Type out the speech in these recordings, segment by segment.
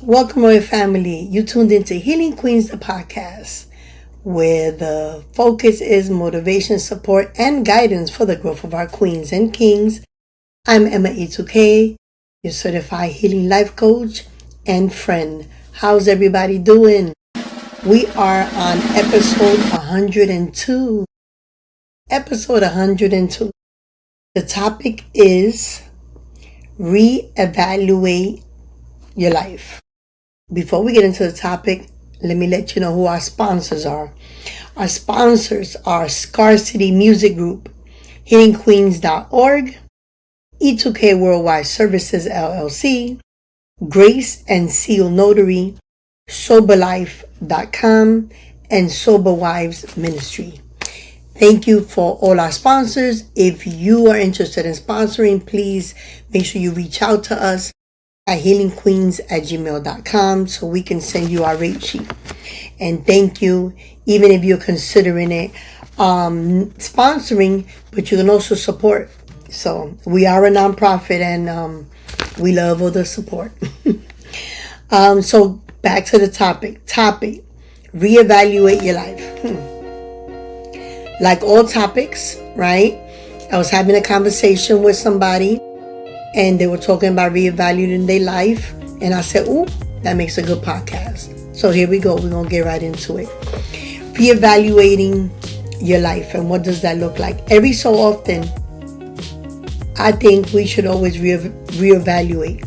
Welcome, Royal Family. You tuned into Healing Queens, the podcast, where the focus is motivation, support, and guidance for the growth of our queens and kings. I'm Emma E2K, your certified healing life coach and friend. How's everybody doing? We are on episode 102. Episode 102. The topic is reevaluate your life. Before we get into the topic, let me let you know who our sponsors are. Our sponsors are Scarcity Music Group, HealingQueens.org, E2K Worldwide Services LLC, Grace and Seal Notary, SoberLife.com, and Sober Wives Ministry. Thank you for all our sponsors. If you are interested in sponsoring, please make sure you reach out to us at healingqueens@gmail.com so we can send you our rate sheet. And thank you, even if you're considering it sponsoring, but you can also support. So we are a nonprofit and we love all the support. So back to the topic, reevaluate your life. Like all topics, right? I was having a conversation with somebody and they were talking about reevaluating their life. And I said, ooh, that makes a good podcast. So here we go. We're going to get right into it. Reevaluating your life. And what does that look like? Every so often, I think we should always reevaluate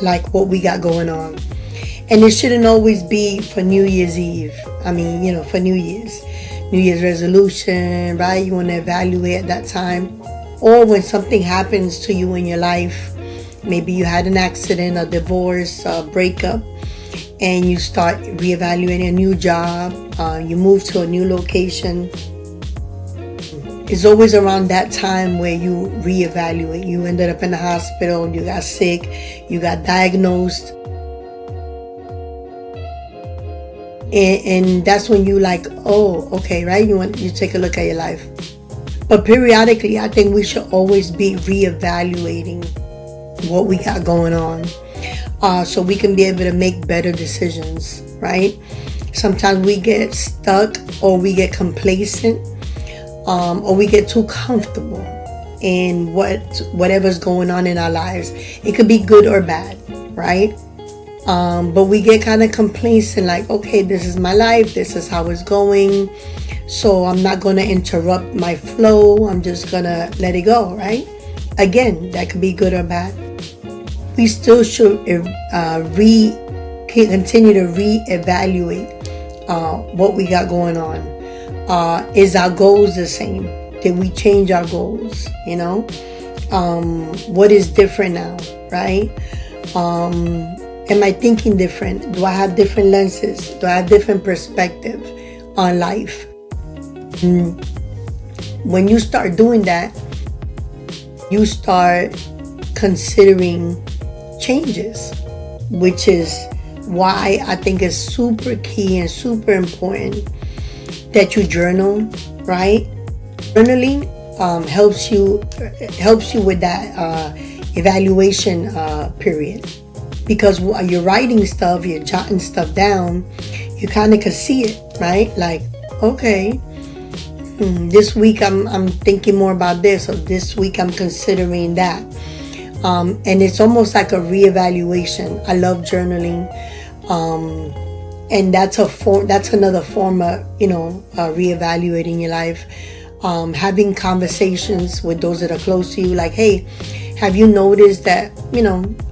like what we got going on. And it shouldn't always be for New Year's Eve. For New Year's resolution, right? You want to evaluate at that time. Or when something happens to you in your life, maybe you had an accident, a divorce, a breakup, and you start reevaluating a new job, you move to a new location. It's always around that time where you reevaluate. You ended up in the hospital, you got sick, you got diagnosed. And that's when you like, oh, okay, right? You take a look at your life. But periodically, I think we should always be reevaluating what we got going on, so we can be able to make better decisions, right? Sometimes we get stuck or we get complacent, or we get too comfortable in whatever's going on in our lives. It could be good or bad, right? But we get kind of complacent, like, okay, this is my life, this is how it's going, so I'm not going to interrupt my flow, I'm just going to let it go, right? Again, that could be good or bad. We still should continue to reevaluate what we got going on. Is our goals the same? Did we change our goals? What is different now, right? Am I thinking different? Do I have different lenses? Do I have different perspective on life? When you start doing that, you start considering changes, which is why I think it's super key and super important that you journal, right? Journaling helps you with that evaluation period. Because while you're writing stuff, you're jotting stuff down, you kind of can see it, right? Like, okay, this week I'm thinking more about this, or this week I'm considering that. And it's almost like a reevaluation. I love journaling. And that's another form of, reevaluating your life. Having conversations with those that are close to you, like, hey, have you noticed that,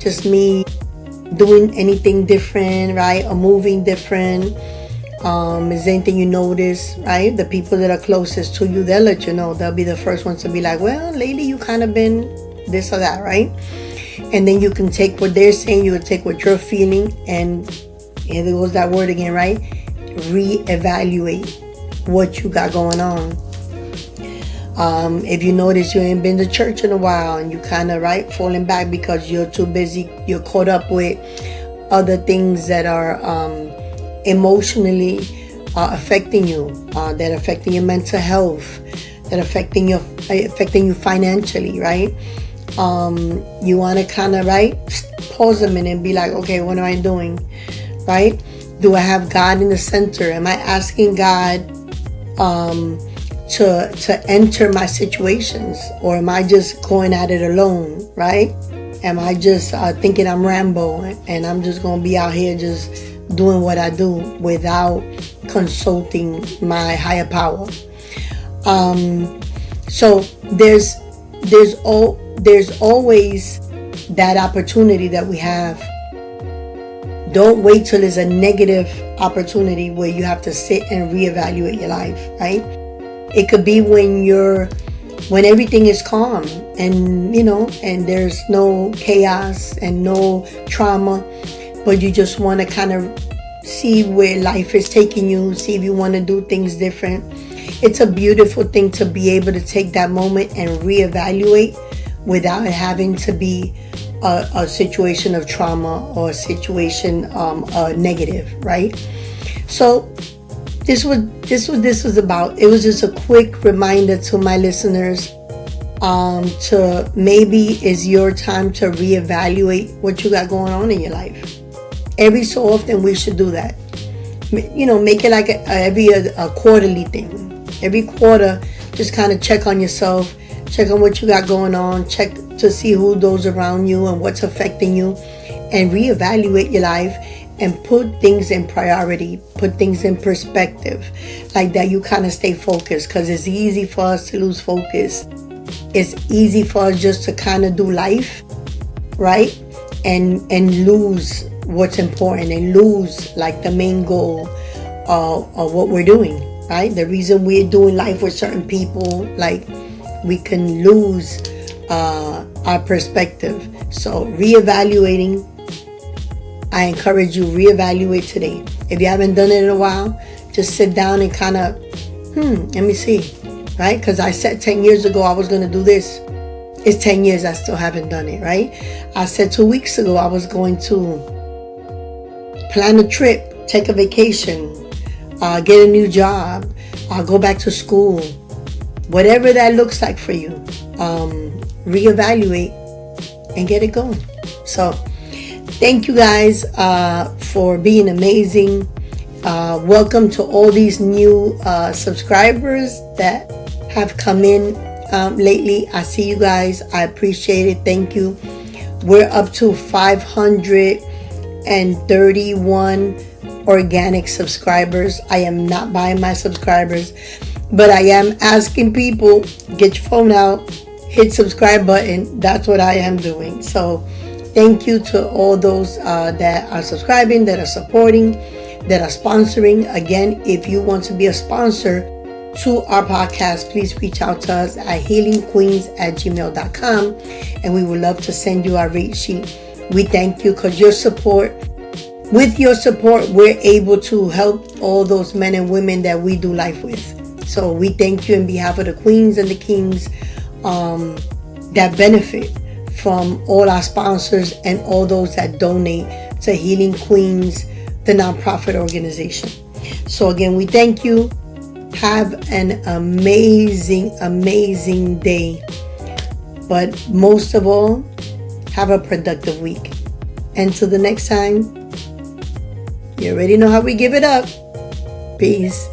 just me doing anything different, right? Or moving different? Is there anything you notice, right? The people that are closest to you, they'll let you know. They'll be the first ones to be like, well, lately you kind of been this or that, right? And then you can take what they're saying, you can take what you're feeling, and here goes that word again, right? Reevaluate what you got going on. If you notice you ain't been to church in a while and you kind of, right, falling back because you're too busy, you're caught up with other things that are emotionally affecting you, that are affecting your mental health, that are affecting you financially, right? You want to kind of, right, pause a minute and be like, okay, what am I doing? Right? Do I have God in the center? Am I asking God to enter my situations, or am I just going at it alone? Right? Am I just thinking I'm Rambo and I'm just gonna be out here just doing what I do without consulting my higher power? So there's always that opportunity that we have. Don't wait till there's a negative opportunity where you have to sit and reevaluate your life, right? It could be when everything is calm and, and there's no chaos and no trauma, but you just want to kind of see where life is taking you, see if you want to do things different. It's a beautiful thing to be able to take that moment and reevaluate without having to be a situation of trauma or a situation negative, right? So this was about. It was just a quick reminder to my listeners to maybe it's your time to reevaluate what you got going on in your life. Every so often we should do that. Make it like a quarterly thing. Every quarter, just kind of check on yourself, check on what you got going on, check to see who those around you and what's affecting you, and reevaluate your life and put things in priority, put things in perspective. Like that, you kind of stay focused, because it's easy for us to lose focus. It's easy for us just to kind of do life, right? And lose what's important and lose like the main goal of what we're doing, right? The reason we're doing life with certain people, like we can lose our perspective. So reevaluating, I encourage you, reevaluate today. If you haven't done it in a while, just sit down and kind of, let me see, right? Because I said 10 years ago I was going to do this. It's 10 years, I still haven't done it, right? I said 2 weeks ago I was going to plan a trip, take a vacation, get a new job, go back to school. Whatever that looks like for you, reevaluate and get it going. So thank you guys for being amazing. Welcome to all these new subscribers that have come in lately. I see you guys. I appreciate it. Thank you. We're up to 531 organic subscribers. I am not buying my subscribers, but I am asking people, get your phone out, hit subscribe button. That's what I am doing. So thank you to all those that are subscribing, that are supporting, that are sponsoring. Again, if you want to be a sponsor to our podcast, please reach out to us at healingqueens@gmail.com, and we would love to send you our rate sheet. We thank you because with your support, we're able to help all those men and women that we do life with. So we thank you on behalf of the queens and the kings that benefit from all our sponsors and all those that donate to Healing Queens, the nonprofit organization. So again, we thank you. Have an amazing, amazing day. But most of all, have a productive week. Until the next time, you already know how we give it up. Peace.